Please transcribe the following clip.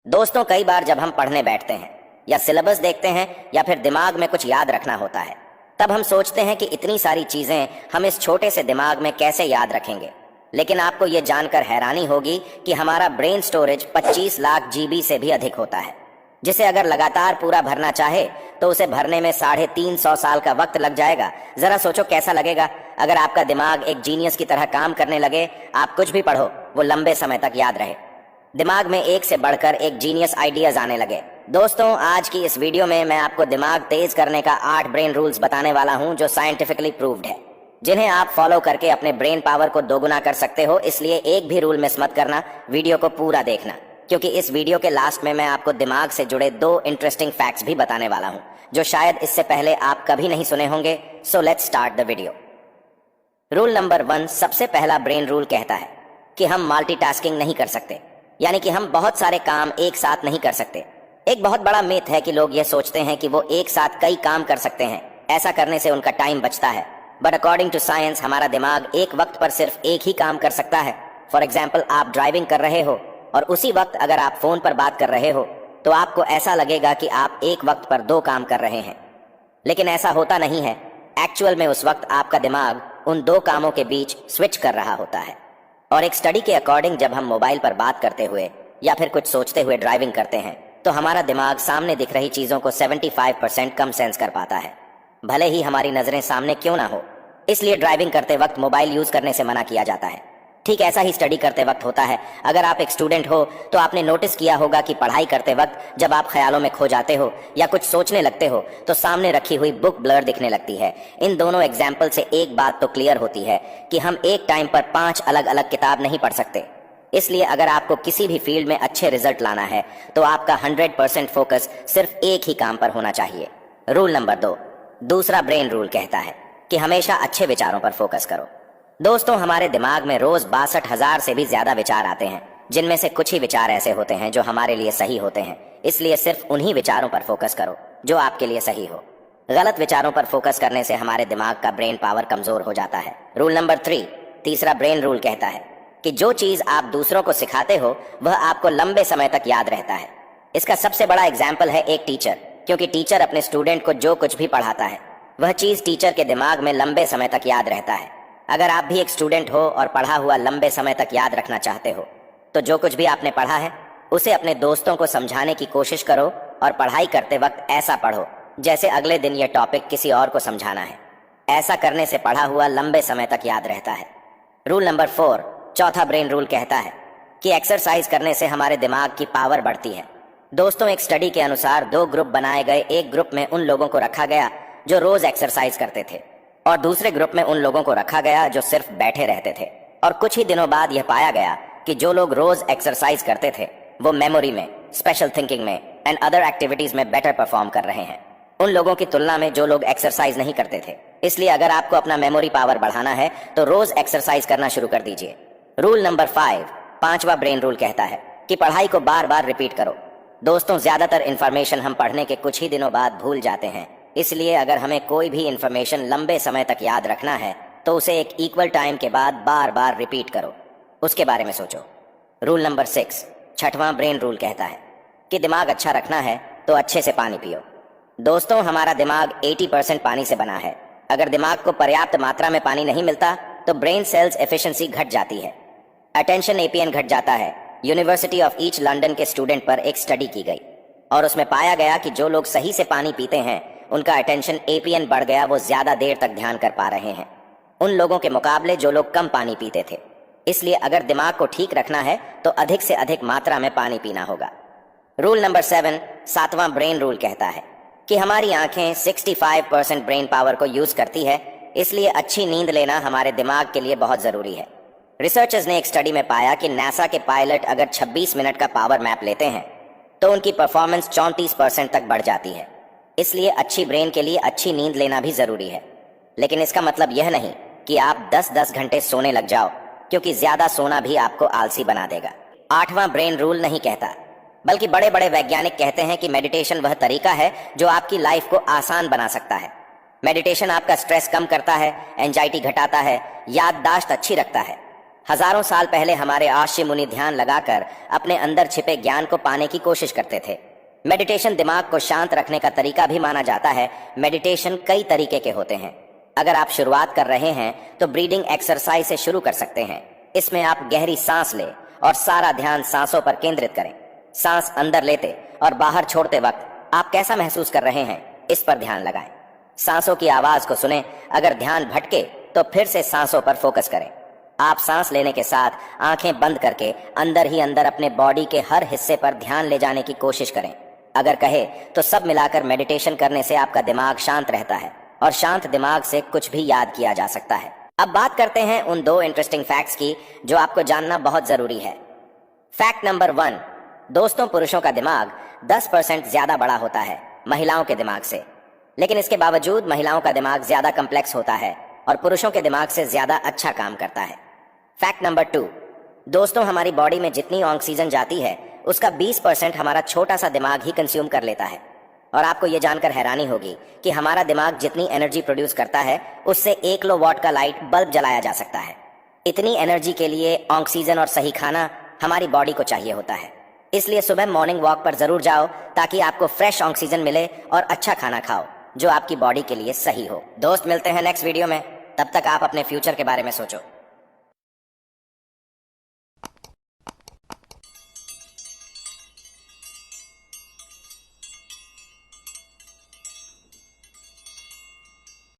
दोस्तों, कई बार जब हम पढ़ने बैठते हैं या सिलेबस देखते हैं या फिर दिमाग में कुछ याद रखना होता है, तब हम सोचते हैं कि इतनी सारी चीजें हम इस छोटे से दिमाग में कैसे याद रखेंगे। लेकिन आपको ये जानकर हैरानी होगी कि हमारा ब्रेन स्टोरेज 25 लाख जीबी से भी अधिक होता है, जिसे अगर लगातार पूरा भरना चाहे तो उसे भरने में 350 साल का वक्त लग जाएगा। जरा सोचो कैसा लगेगा अगर आपका दिमाग एक जीनियस की तरह काम करने लगे। आप कुछ भी पढ़ो, वो लंबे समय तक याद रहे। दिमाग में एक से बढ़कर एक जीनियस आइडियाज आने लगे। दोस्तों, आज की इस वीडियो में मैं आपको दिमाग तेज करने का 8 ब्रेन रूल्स बताने वाला हूं जो साइंटिफिकली प्रूव्ड है, जिन्हें आप फॉलो करके अपने ब्रेन पावर को दोगुना कर सकते हो। इसलिए एक भी रूल मिस मत करना, वीडियो को पूरा देखना, क्योंकि इस वीडियो के लास्ट में मैं आपको दिमाग से जुड़े 2 इंटरेस्टिंग फैक्ट्स भी बताने वाला हूं जो शायद इससे पहले आप कभी नहीं सुने होंगे। So let's start the video. Rule number 1, सबसे पहला ब्रेन रूल कहता है कि हम मल्टीटास्किंग नहीं कर सकते, यानी कि हम बहुत सारे काम एक साथ नहीं कर सकते। एक बहुत बड़ा मिथ है कि लोग ये सोचते हैं कि वो एक साथ कई काम कर सकते हैं, ऐसा करने से उनका टाइम बचता है। बट अकॉर्डिंग टू साइंस, हमारा दिमाग एक वक्त पर सिर्फ एक ही काम कर सकता है। फॉर एग्जाम्पल, आप ड्राइविंग कर रहे हो और उसी वक्त अगर आप फोन पर बात कर रहे हो तो आपको ऐसा लगेगा कि आप एक वक्त पर 2 काम कर रहे हैं, लेकिन ऐसा होता नहीं है। एक्चुअल में उस वक्त आपका दिमाग उन 2 कामों के बीच स्विच कर रहा होता है। और एक स्टडी के अकॉर्डिंग, जब हम मोबाइल पर बात करते हुए या फिर कुछ सोचते हुए ड्राइविंग करते हैं तो हमारा दिमाग सामने दिख रही चीजों को 75% कम सेंस कर पाता है, भले ही हमारी नजरें सामने क्यों ना हो। इसलिए ड्राइविंग करते वक्त मोबाइल यूज करने से मना किया जाता है। ठीक ऐसा ही स्टडी करते वक्त होता है। अगर आप एक स्टूडेंट हो तो आपने नोटिस किया होगा कि पढ़ाई करते वक्त जब आप ख्यालों में खो जाते हो या कुछ सोचने लगते हो तो सामने रखी हुई बुक ब्लर दिखने लगती है। इन दोनों एग्जाम्पल से एक बात तो क्लियर होती है कि हम एक टाइम पर 5 अलग अलग किताब नहीं पढ़ सकते। इसलिए अगर आपको किसी भी फील्ड में अच्छे रिजल्ट लाना है तो आपका 100% फोकस सिर्फ एक ही काम पर होना चाहिए। रूल नंबर 2, दूसरा ब्रेन रूल कहता है कि हमेशा अच्छे विचारों पर फोकस करो। दोस्तों, हमारे दिमाग में रोज 62,000 से भी ज्यादा विचार आते हैं, जिनमें से कुछ ही विचार ऐसे होते हैं जो हमारे लिए सही होते हैं। इसलिए सिर्फ उन्हीं विचारों पर फोकस करो जो आपके लिए सही हो। गलत विचारों पर फोकस करने से हमारे दिमाग का ब्रेन पावर कमजोर हो जाता है। रूल नंबर 3, तीसरा ब्रेन रूल कहता है कि जो चीज आप दूसरों को सिखाते हो वह आपको लंबे समय तक याद रहता है। इसका सबसे बड़ा एग्जाम्पल है एक टीचर, क्योंकि टीचर अपने स्टूडेंट को जो कुछ भी पढ़ाता है वह चीज टीचर के दिमाग में लंबे समय तक याद रहता है। अगर आप भी एक स्टूडेंट हो और पढ़ा हुआ लंबे समय तक याद रखना चाहते हो तो जो कुछ भी आपने पढ़ा है उसे अपने दोस्तों को समझाने की कोशिश करो और पढ़ाई करते वक्त ऐसा पढ़ो जैसे अगले दिन यह टॉपिक किसी और को समझाना है। ऐसा करने से पढ़ा हुआ लंबे समय तक याद रहता है। रूल नंबर 4, चौथा ब्रेन रूल कहता है कि एक्सरसाइज करने से हमारे दिमाग की पावर बढ़ती है। दोस्तों, एक स्टडी के अनुसार 2 ग्रुप बनाए गए। एक ग्रुप में उन लोगों को रखा गया जो रोज एक्सरसाइज करते थे और दूसरे ग्रुप में उन लोगों को रखा गया जो सिर्फ बैठे रहते थे। और कुछ ही दिनों बाद यह पाया गया कि जो लोग रोज एक्सरसाइज करते थे वो मेमोरी में, स्पेशल थिंकिंग में एंड अदर एक्टिविटीज में बेटर परफॉर्म कर रहे हैं उन लोगों की तुलना में जो लोग एक्सरसाइज नहीं करते थे। इसलिए अगर आपको अपना मेमोरी पावर बढ़ाना है तो रोज एक्सरसाइज करना शुरू कर दीजिए। रूल नंबर 5, पांचवा ब्रेन रूल कहता है कि पढ़ाई को बार बार रिपीट करो। दोस्तों, ज्यादातर इंफॉर्मेशन हम पढ़ने के कुछ ही दिनों बाद भूल जाते हैं। इसलिए अगर हमें कोई भी इंफॉर्मेशन लंबे समय तक याद रखना है तो उसे एक इक्वल टाइम के बाद बार बार रिपीट करो, उसके बारे में सोचो। रूल नंबर 6, छठवां ब्रेन रूल कहता है कि दिमाग अच्छा रखना है तो अच्छे से पानी पियो। दोस्तों, हमारा दिमाग 80% पानी से बना है। अगर दिमाग को पर्याप्त मात्रा में पानी नहीं मिलता तो ब्रेन सेल्स एफिशिएंसी घट जाती है, अटेंशन एपीएन घट जाता है। यूनिवर्सिटी ऑफ ईस्ट लंदन के स्टूडेंट पर एक स्टडी की गई और उसमें पाया गया कि जो लोग सही से पानी पीते हैं उनका अटेंशन एपीएन बढ़ गया, वो ज्यादा देर तक ध्यान कर पा रहे हैं उन लोगों के मुकाबले जो लोग कम पानी पीते थे। इसलिए अगर दिमाग को ठीक रखना है तो अधिक से अधिक मात्रा में पानी पीना होगा। रूल नंबर 7, सातवां ब्रेन रूल कहता है कि हमारी आंखें 65% ब्रेन पावर को यूज करती है। इसलिए अच्छी नींद लेना हमारे दिमाग के लिए बहुत जरूरी है। रिसर्चर्स ने एक स्टडी में पाया कि नासा के पायलट अगर 26 मिनट का पावर मैप लेते हैं तो उनकी परफॉर्मेंस 34% तक बढ़ जाती है। इसलिए अच्छी ब्रेन के लिए अच्छी नींद लेना भी जरूरी है। लेकिन इसका मतलब यह नहीं कि आप 10-10 घंटे सोने लग जाओ, क्योंकि ज्यादा सोना भी आपको आलसी बना देगा। 8वां ब्रेन रूल नहीं कहता, बल्कि बड़े बड़े वैज्ञानिक कहते हैं कि मेडिटेशन वह तरीका है जो आपकी लाइफ को आसान बना सकता है। मेडिटेशन आपका स्ट्रेस कम करता है, एंजाइटी घटाता है, याददाश्त अच्छी रखता है। हजारों साल पहले हमारे आशी मुनि ध्यान लगाकर अपने अंदर छिपे ज्ञान को पाने की कोशिश करते थे। मेडिटेशन दिमाग को शांत रखने का तरीका भी माना जाता है। मेडिटेशन कई तरीके के होते हैं। अगर आप शुरुआत कर रहे हैं तो ब्रीदिंग एक्सरसाइज से शुरू कर सकते हैं। इसमें आप गहरी सांस लें और सारा ध्यान सांसों पर केंद्रित करें। सांस अंदर लेते और बाहर छोड़ते वक्त आप कैसा महसूस कर रहे हैं, इस पर ध्यान लगाएं। सांसों की आवाज को सुनें। अगर ध्यान भटके तो फिर से सांसों पर फोकस करें। आप सांस लेने के साथ आंखें बंद करके अंदर ही अंदर अपने बॉडी के हर हिस्से पर ध्यान ले जाने की कोशिश करें। अगर कहे तो सब मिलाकर मेडिटेशन करने से आपका दिमाग शांत रहता है और शांत दिमाग से कुछ भी याद किया जा सकता है। अब बात करते हैं उन 2 इंटरेस्टिंग फैक्ट्स की जो आपको जानना बहुत जरूरी है। फैक्ट नंबर 1, दोस्तों, पुरुषों का दिमाग 10% ज्यादा बड़ा होता है महिलाओं के दिमाग से, लेकिन इसके बावजूद महिलाओं का दिमाग ज्यादा कम्प्लेक्स होता है और पुरुषों के दिमाग से ज्यादा अच्छा काम करता है। फैक्ट नंबर 2, दोस्तों, हमारी बॉडी में जितनी ऑक्सीजन जाती है उसका 20% हमारा छोटा सा दिमाग ही कंज्यूम कर लेता है। और आपको यह जानकर हैरानी होगी कि हमारा दिमाग जितनी एनर्जी प्रोड्यूस करता है उससे 1 किलोवाट का लाइट बल्ब जलाया जा सकता है। इतनी एनर्जी के लिए ऑक्सीजन और सही खाना हमारी बॉडी को चाहिए होता है। इसलिए सुबह मॉर्निंग वॉक पर जरूर जाओ ताकि आपको फ्रेश ऑक्सीजन मिले और अच्छा खाना खाओ जो आपकी बॉडी के लिए सही हो। दोस्त, मिलते हैं नेक्स्ट वीडियो में। तब तक आप अपने फ्यूचर के बारे में सोचो।